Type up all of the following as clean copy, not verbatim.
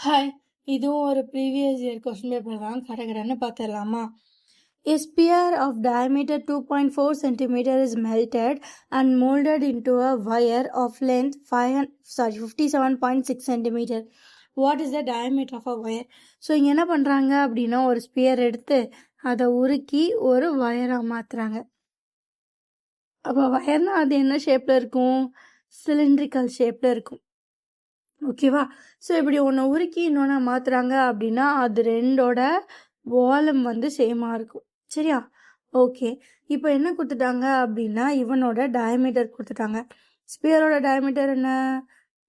Hi, இதுவும் ஒரு previous year question paper தான். கடகடன்னு பார்த்துடலாமா? A sphere of diameter 2.4 cm is melted and molded into a wire of length 57.6 cm. What is the diameter of a wire? So இங்கே என்ன பண்ணுறாங்க அப்படின்னா, ஒரு ஸ்பியர் எடுத்து அதை உருக்கி ஒரு வயராக மாற்றுறாங்க. அப்போ வயர்னா அது என்ன ஷேப்பில் இருக்கும்? சிலிண்ட்ரிக்கல் ஷேப்பில் இருக்கும். ஓகேவா? ஸோ இப்படி ஒன்று உருக்கி இன்னொன்று மாற்றுறாங்க அப்படின்னா அது ரெண்டோட வால்யூம் வந்து சேமாக இருக்கும். சரியா? ஓகே. இப்போ என்ன கொடுத்துட்டாங்க அப்படின்னா இவனோட டயமீட்டர் கொடுத்துட்டாங்க. ஸ்பியரோட டயமீட்டர் என்ன?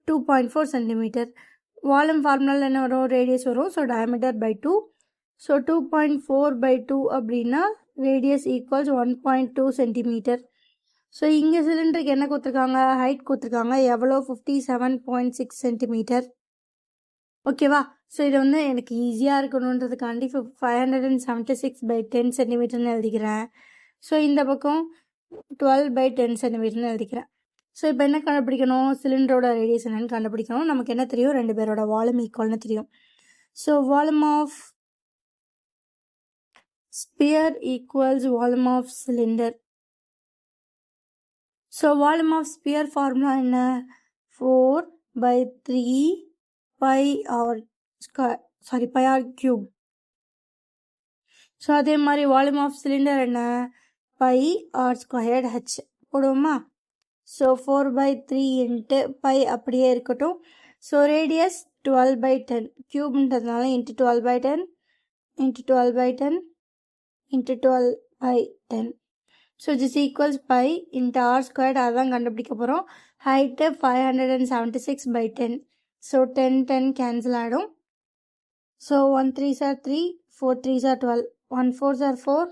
2.4 சென்டிமீட்டர். வால்யூம் ஃபார்முலாவில் என்ன வரும்? ரேடியஸ் வரும். So diameter by 2. ஸோ 2.4/2 அப்படின்னா ரேடியஸ் ஈக்குவல்ஸ் 1.2 சென்டிமீட்டர். ஸோ இங்கே சிலிண்டருக்கு என்ன கொடுத்துருக்காங்க? ஹைட் கொடுத்துருக்காங்க. எவ்வளோ? 57.6 சென்டிமீட்டர். ஓகேவா? ஸோ இது வந்து எனக்கு ஈஸியாக இருக்கணுன்றதுக்காண்டி 576/10 சென்டிமீட்டர்னு எழுதிக்கிறேன். ஸோ இந்த பக்கம் 12/10 சென்டிமீட்டர்னு எழுதிக்கிறேன். ஸோ இப்போ என்ன கண்டுபிடிக்கணும்? சிலிண்டரோட ரேடியஸ் என்னன்னு கண்டுபிடிக்கணும். நமக்கு என்ன தெரியும்? ரெண்டு பேரோட வால்யூம் ஈக்குவல்னு தெரியும். So volume of sphere equals volume of cylinder. So volume of sphere formula என்ன? 4/3 πr கியூப். ஸோ அதே மாதிரி வால்யூம் ஆஃப் சிலிண்டர் என்ன? πr²h போடுவோமா? ஸோ 4/3 இன்ட்டு பை அப்படியே இருக்கட்டும். ஸோ ரேடியஸ் 12/10 கியூப்ன்றதுனால into 12/10 into 12/10 into 12/10. So this equals pi into r². அதான் கண்டுபிடிக்க போகிறோம். ஹைட்டு 576/10. ஸோ 10 கேன்சல் ஆகிடும். So 1 3s are 3, 4 3s are 12, 1 4s are 4,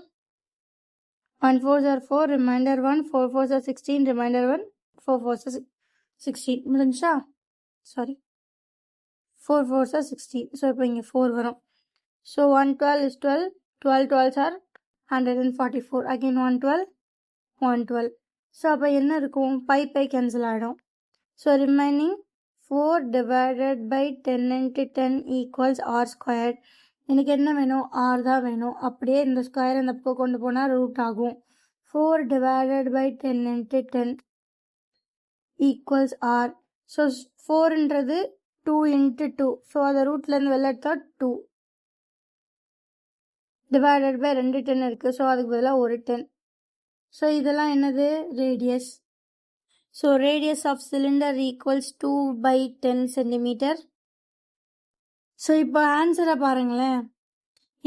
1 4s are 4, reminder 1, 4 4s are 16, reminder 1, 4 4s are 16. முடிஞ்சா? Sorry, 4 4s are 16. So இப்போ இங்கே 4 வரும். So 112 is 12, 12 12s are 144. Again 112, 112. So அப்போ என்ன இருக்கும்? பை கேன்சல் ஆகிடும். So remaining 4/10 into 10 equals r². எனக்கு என்ன வேணும்? r தான் வேணும். அப்படியே இந்த ஸ்கொயர் இந்த பக்கம் கொண்டு போனால் ரூட் ஆகும். 4/10 into 10 ஈக்குவல்ஸ் r. ஸோ 4ன்றது 2 into 2. ஸோ அதை ரூட்லேருந்து வெளில எடுத்தால் 2 டிவைடட் பை 2 10 இருக்குது. ஸோ அதுக்கு பதிலாக ஒரு 10. ஸோ இதெல்லாம் என்னது? Radius. So radius of cylinder equals 2/10 centimetre. So இப்போ ஆன்சரை பாருங்களேன்.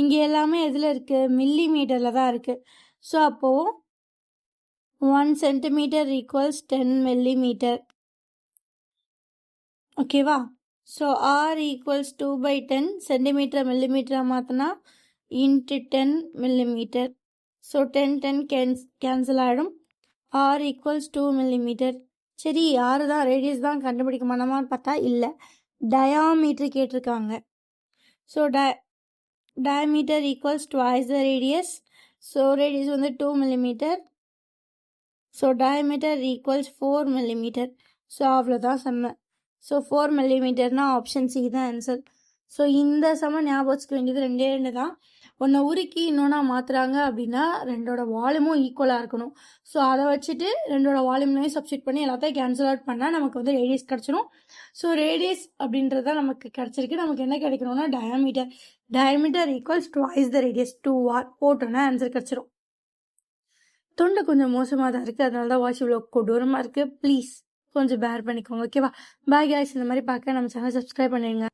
இங்கே எல்லாமே எதில் இருக்குது? மில்லி மீட்டரில் தான் இருக்குது. ஸோ அப்போது 1 சென்டிமீட்டர் ஈக்குவல்ஸ் 10 millimeter. ஓகேவா? ஸோ ஆர் ஈக்குவல்ஸ் 2/10 சென்டிமீட்டர் மில்லிமீட்டராக மாற்றினா இன்ட்டு 10 millimeter. ஸோ 10 கேன்சல் ஆகிடும். R equals 2 millimeter. சரி, யார் தான் ரேடியஸ் தான் கண்டுபிடிக்க மாட்டோமான்னு பார்த்தா இல்லை, டயாமீட்டர் கேட்டிருக்காங்க. So diameter equals twice the radius. So radius வந்து 2 millimeter. So diameter equals 4 millimeter. So அவ்வளோதான் செம்ம. ஸோ 4 millimeterனா ஆப்ஷன் சி தான் ஆன்சர். ஸோ இந்த சம ஞாபகம் வச்சுக்க வேண்டியது 2 தான். ஒன்றை உருக்கி இன்னொன்னா மாற்றுறாங்க அப்படின்னா ரெண்டோட வால்யூமும் ஈக்குவலாக இருக்கணும். ஸோ அதை வச்சுட்டு ரெண்டோட வால்யூம்லையும் சப்ஸ்டிட் பண்ணி எல்லாத்தையும் கேன்சல் அவுட் பண்ணால் நமக்கு வந்து ரேடியஸ் கிடச்சிடும். ஸோ ரேடியஸ் அப்படின்றத நமக்கு கிடச்சிருக்கு. நமக்கு என்ன கிடைக்கணும்னா diameter. Diameter equals twice the radius 2r போட்டோன்னா ஆன்சர் கிடச்சிடும். தொண்டை கொஞ்சம் மோசமாக தான் இருக்குது, அதனால தான் வாய்ஸ் இவ்வளோ கொடூரமாக இருக்குது. ப்ளீஸ் கொஞ்சம் பேர் பண்ணிக்கோங்க. ஓகேவா? Bye guys. இந்த மாதிரி பார்க்க நம்ம சேனல் சப்ஸ்கிரைப் பண்ணிடுங்க.